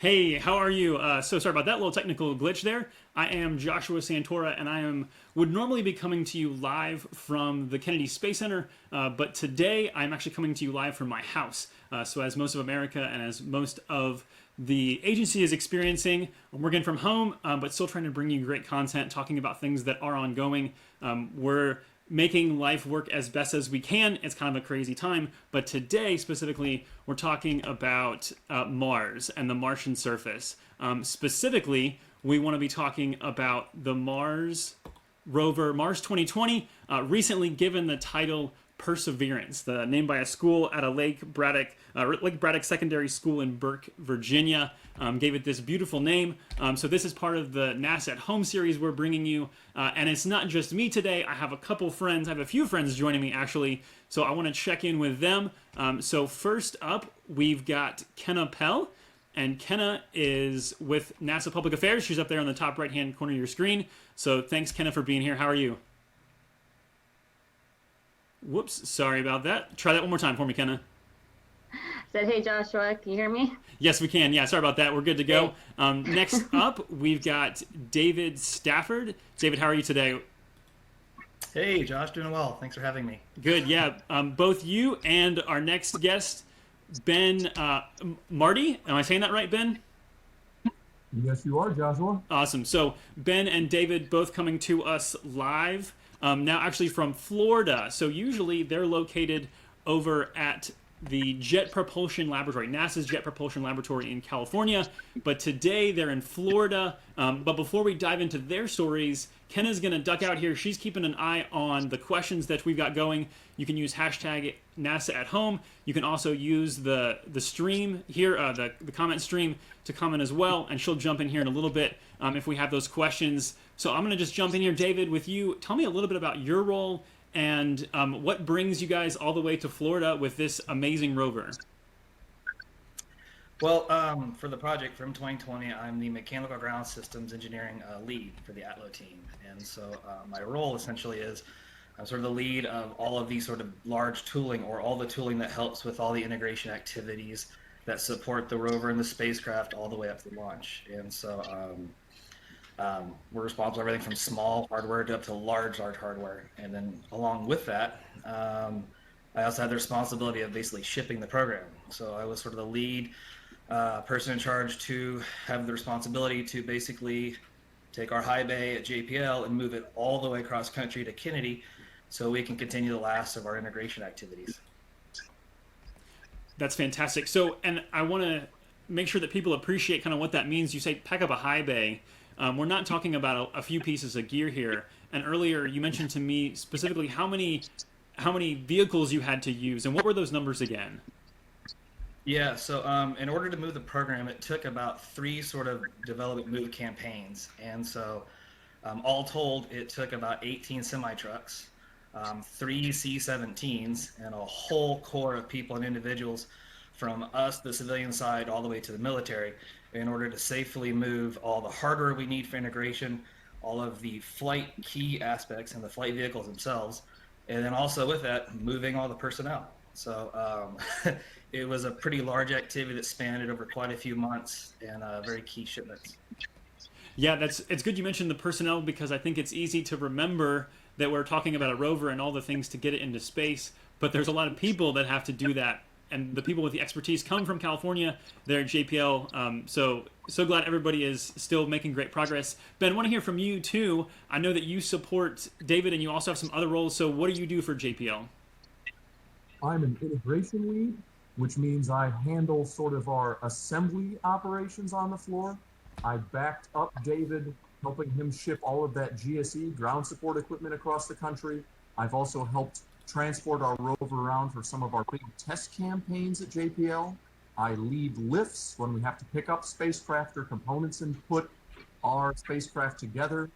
Hey, how are you? So sorry about that little technical glitch there. I am Joshua Santora, and would normally be coming to you live from the Kennedy Space Center, but today I'm actually coming to you live from my house. So as most of America and as most of the agency is experiencing, I'm working from home, but still trying to bring you great content, talking about things that are ongoing. We're making life work as best as we can. It's kind of a crazy time, but today specifically we're talking about Mars and the Martian surface. Specifically, we want to be talking about the Mars rover, Mars 2020, recently given the title Perseverance, named by a school at a Lake Braddock Secondary School in Burke, Virginia. Gave it this beautiful name. So this is part of the NASA at Home series we're bringing you. And it's not just me today. I have a few friends joining me actually. So I want to check in with them. So first up, we've got Kenna Pell. And Kenna is with NASA Public Affairs. She's up there on the top right-hand corner of your screen. So thanks, Kenna, for being here. How are you? Whoops, sorry about that. Try that one more time for me, Kenna. Said, hey, Joshua, can you hear me? Yes, we can. Yeah, sorry about that. We're good to go. Next up, we've got David Stafford. David, how are you today? Hey, Josh, doing well. Thanks for having me. Good, yeah. Both you and our next guest, Ben Marti. Am I saying that right, Ben? Yes, you are, Joshua. Awesome. So Ben and David both coming to us live, now actually from Florida. So usually they're located over at the Jet Propulsion Laboratory, NASA's Jet Propulsion Laboratory in California. But today they're in Florida. But before we dive into their stories, Kenna's going to duck out here. She's keeping an eye on the questions that we've got going. You can use hashtag NASA at home. You can also use the stream here, the comment stream, to comment as well. And she'll jump in here in a little bit if we have those questions. So I'm going to just jump in here, David, with you. Tell me a little bit about your role and what brings you guys all the way to Florida with this amazing rover. Well, for the project from 2020, I'm the Mechanical Ground Systems Engineering lead for the ATLO team. And so my role essentially is I'm sort of the lead of all of these sort of large tooling, or all the tooling that helps with all the integration activities that support the rover and the spacecraft all the way up to launch. And so we're responsible for everything from small hardware to up to large hardware. And then along with that, I also had the responsibility of basically shipping the program. So I was sort of the lead person in charge to have the responsibility to basically take our high bay at JPL and move it all the way across country to Kennedy so we can continue the last of our integration activities. That's fantastic. So, and I want to make sure that people appreciate kind of what that means. You say pack up a high bay. We're not talking about a few pieces of gear here. And earlier you mentioned to me specifically how many vehicles you had to use, and what were those numbers again? Yeah, so in order to move the program, it took about 3 sort of development move campaigns. And so all told, it took about 18 semi-trucks, 3 C-17s, and a whole core of people and individuals from us, the civilian side, all the way to the military, in order to safely move all the hardware we need for integration, all of the flight key aspects and the flight vehicles themselves, and then also with that, moving all the personnel. So it was a pretty large activity that spanned over quite a few months and very key shipments. Yeah, it's good you mentioned the personnel, because I think it's easy to remember that we're talking about a rover and all the things to get it into space, but there's a lot of people that have to do that. And the people with the expertise come from California. They're at JPL. So glad everybody is still making great progress. Ben, I want to hear from you too. I know that you support David and you also have some other roles. So what do you do for JPL? I'm an integration lead, which means I handle sort of our assembly operations on the floor. I backed up David, helping him ship all of that GSE, ground support equipment, across the country. I've also helped transport our rover around for some of our big test campaigns at JPL. I lead lifts when we have to pick up spacecraft or components and put our spacecraft together.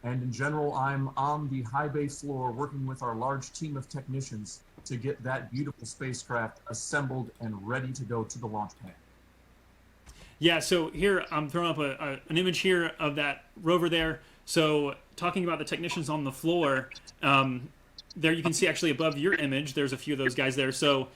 And in general, I'm on the high bay floor working with our large team of technicians to get that beautiful spacecraft assembled and ready to go to the launch pad. Yeah, so here I'm throwing up an image here of that rover there. So talking about the technicians on the floor, there you can see actually above your image, there's a few of those guys there. So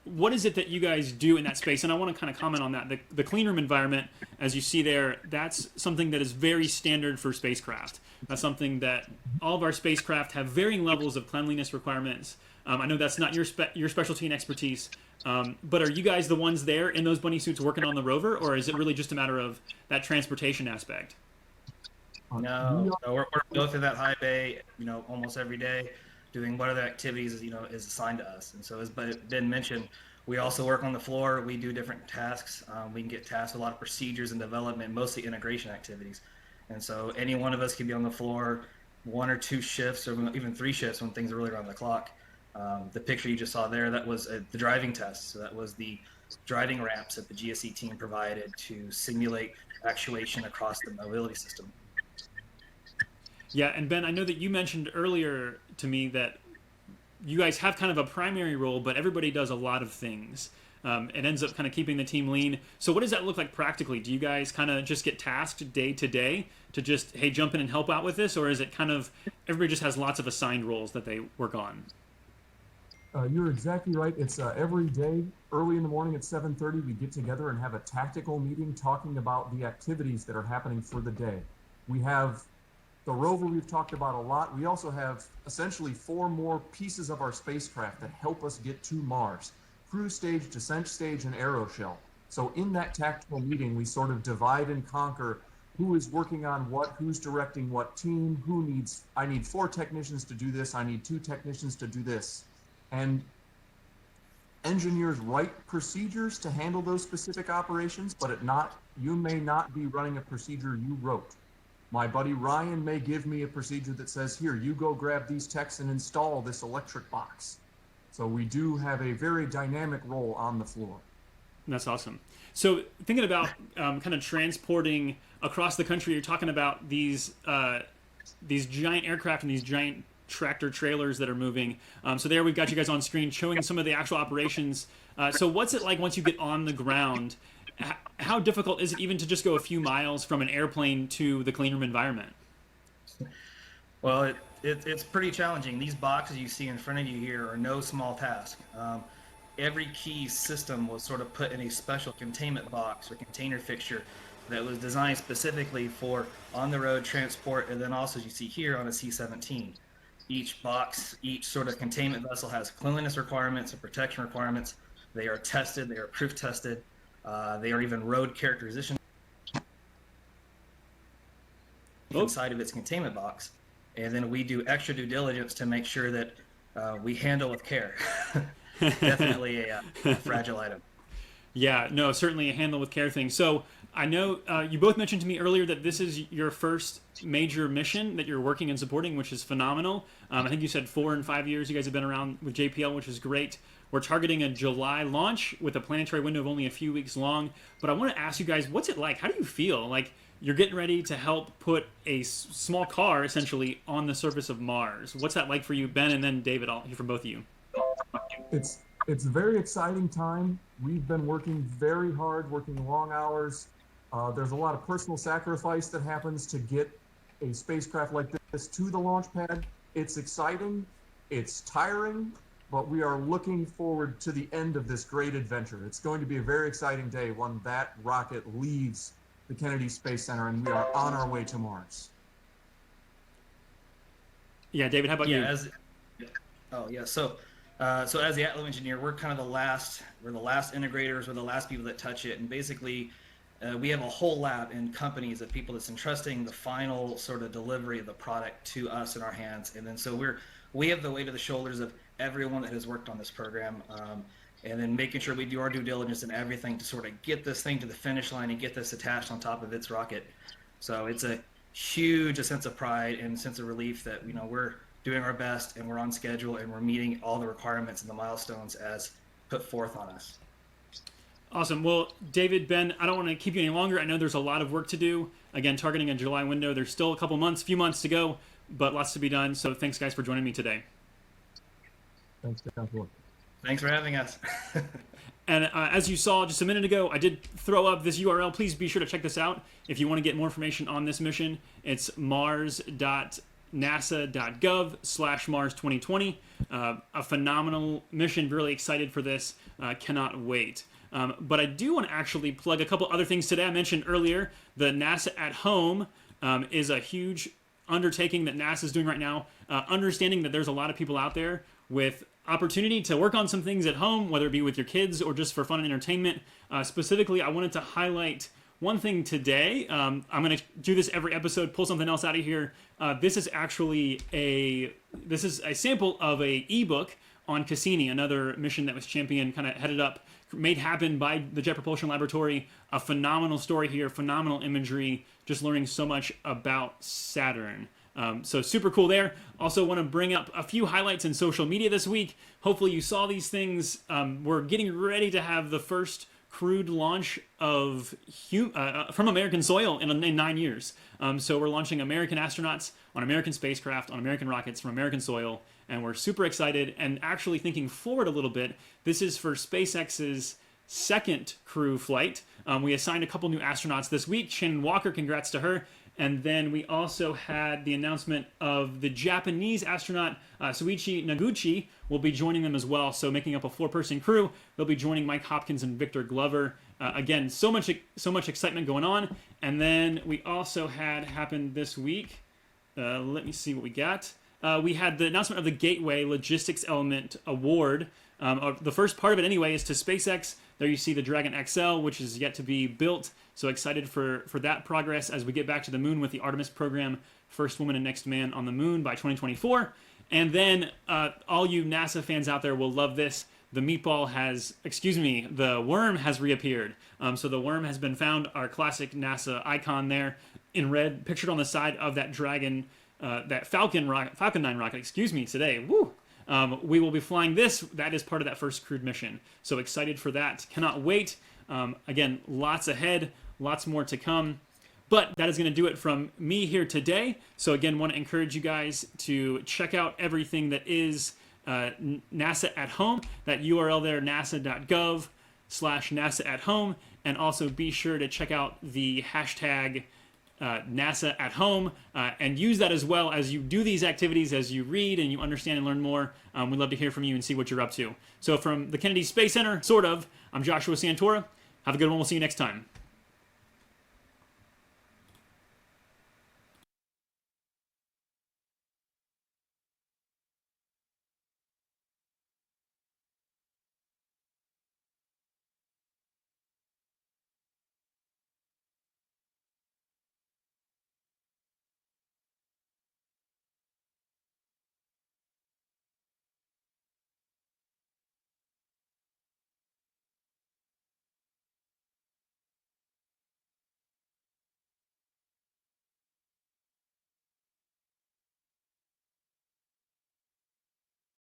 what is it that you guys do in that space? And I want to kind of comment on that. The clean room environment, as you see there, that's something that is very standard for spacecraft. That's something that all of our spacecraft have varying levels of cleanliness requirements. I know that's not your specialty and expertise, but are you guys the ones there in those bunny suits working on the rover, or is it really just a matter of that transportation aspect? No, we're both in that high bay, almost every day, doing whatever activities is assigned to us. And so, as Ben mentioned, we also work on the floor. We do different tasks. We can get tasked with a lot of procedures and development, mostly integration activities. And so, any one of us can be on the floor 1 or 2 shifts, or even 3 shifts when things are really around the clock. The picture you just saw there, that was the driving test. So that was the driving ramps that the GSE team provided to simulate actuation across the mobility system. Yeah, and Ben, I know that you mentioned earlier to me that you guys have kind of a primary role, but everybody does a lot of things. It ends up kind of keeping the team lean. So what does that look like practically? Do you guys kind of just get tasked day to day to just, hey, jump in and help out with this? Or is it kind of everybody just has lots of assigned roles that they work on? You're exactly right. It's every day, early in the morning at 7:30, we get together and have a tactical meeting talking about the activities that are happening for the day. We have the rover we've talked about a lot. We also have essentially 4 more pieces of our spacecraft that help us get to Mars: cruise stage, descent stage, and aeroshell. So in that tactical meeting, we sort of divide and conquer who is working on what, who's directing what team, I need 4 technicians to do this, I need 2 technicians to do this. And engineers write procedures to handle those specific operations, but you may not be running a procedure you wrote. My buddy Ryan may give me a procedure that says, here, you go grab these techs and install this electric box. So we do have a very dynamic role on the floor. That's awesome. So thinking about kind of transporting across the country, you're talking about these giant aircraft and these giant tractor trailers that are moving. So there we've got you guys on screen showing some of the actual operations. So what's it like once you get on the ground? How difficult is it even to just go a few miles from an airplane to the clean room environment? Well, it's pretty challenging. These boxes you see in front of you here are no small task. Every key system was sort of put in a special containment box or container fixture that was designed specifically for on-the-road transport, and then also, as you see here, on a C-17. Each box, each sort of containment vessel has cleanliness requirements and protection requirements. They are tested, they are proof tested, they are even road characterization inside of its containment box. And then we do extra due diligence to make sure that we handle with care. Definitely a fragile item. Yeah, no, certainly a handle with care thing. So I know you both mentioned to me earlier that this is your first major mission that you're working and supporting, which is phenomenal. I think you said 4 and 5 years you guys have been around with JPL, which is great. We're targeting a July launch with a planetary window of only a few weeks long. But I want to ask you guys, what's it like? How do you feel? Like you're getting ready to help put a small car, essentially, on the surface of Mars. What's that like for you, Ben, and then David? I'll hear from both of you. It's a very exciting time. We've been working very hard, working long hours. There's a lot of personal sacrifice that happens to get a spacecraft like this to the launch pad. It's exciting, it's tiring, but we are looking forward to the end of this great adventure. It's going to be a very exciting day when that rocket leaves the Kennedy Space Center and we are on our way to Mars. Yeah, David, how about you? So as the ATLO engineer, we're kind of the last integrators, we're the last people that touch it. And basically, we have a whole lab in companies of people that's entrusting the final sort of delivery of the product to us in our hands. And then so we have the weight of the shoulders of everyone that has worked on this program. And then making sure we do our due diligence and everything to sort of get this thing to the finish line and get this attached on top of its rocket. So it's a huge sense of pride and sense of relief that, we're doing our best and we're on schedule and we're meeting all the requirements and the milestones as put forth on us. Awesome. Well, David, Ben, I don't want to keep you any longer. I know there's a lot of work to do. Again, targeting a July window. There's still a few months to go, but lots to be done. So thanks, guys, for joining me today. Thanks, John. Thanks for having us. And as you saw just a minute ago, I did throw up this URL. Please be sure to check this out if you want to get more information on this mission. It's mars.nasa.gov nasa.gov/Mars 2020. A phenomenal mission. Really excited for this. Cannot wait. But I do want to actually plug a couple other things today. I mentioned earlier the NASA at Home is a huge undertaking that NASA is doing right now. Understanding that there's a lot of people out there with opportunity to work on some things at home, whether it be with your kids or just for fun and entertainment. Specifically, I wanted to highlight one thing today. I'm going to do this every episode, pull something else out of here. This is actually a sample of a ebook on Cassini, another mission that was championed, kind of headed up, made happen by the Jet Propulsion Laboratory. A phenomenal story here, phenomenal imagery, just learning so much about Saturn. So super cool there. Also want to bring up a few highlights in social media this week. Hopefully you saw these things. We're getting ready to have the first crewed launch of from American soil in 9 years. So we're launching American astronauts on American spacecraft, on American rockets from American soil, and we're super excited. And actually thinking forward a little bit, this is for SpaceX's second crew flight. We assigned a couple new astronauts this week. Shannon Walker, congrats to her. And then we also had the announcement of the Japanese astronaut Soichi Noguchi will be joining them as well. So making up a 4-person crew, they'll be joining Mike Hopkins and Victor Glover. Again, so much excitement going on. And then we also had happened this week. Let me see what we got. We had the announcement of the Gateway Logistics Element Award. The first part of it anyway is to SpaceX. There you see the Dragon XL, which is yet to be built. So excited for that progress as we get back to the moon with the Artemis program. First woman and next man on the moon by 2024. And then all you NASA fans out there will love this. The worm has reappeared. So the worm has been found, our classic NASA icon there in red, pictured on the side of that Dragon, that Falcon 9 rocket, today. Woo! We will be flying this. That is part of that first crewed mission. So excited for that. Cannot wait. Again, lots ahead, lots more to come. But that is going to do it from me here today. So again, want to encourage you guys to check out everything that is NASA at Home. That URL there, nasa.gov/NASA at Home. And also be sure to check out the hashtag NASA at Home, and use that as well as you do these activities, as you read and you understand and learn more. We'd love to hear from you and see what you're up to. So from the Kennedy Space Center, I'm Joshua Santora. Have a good one. We'll see you next time.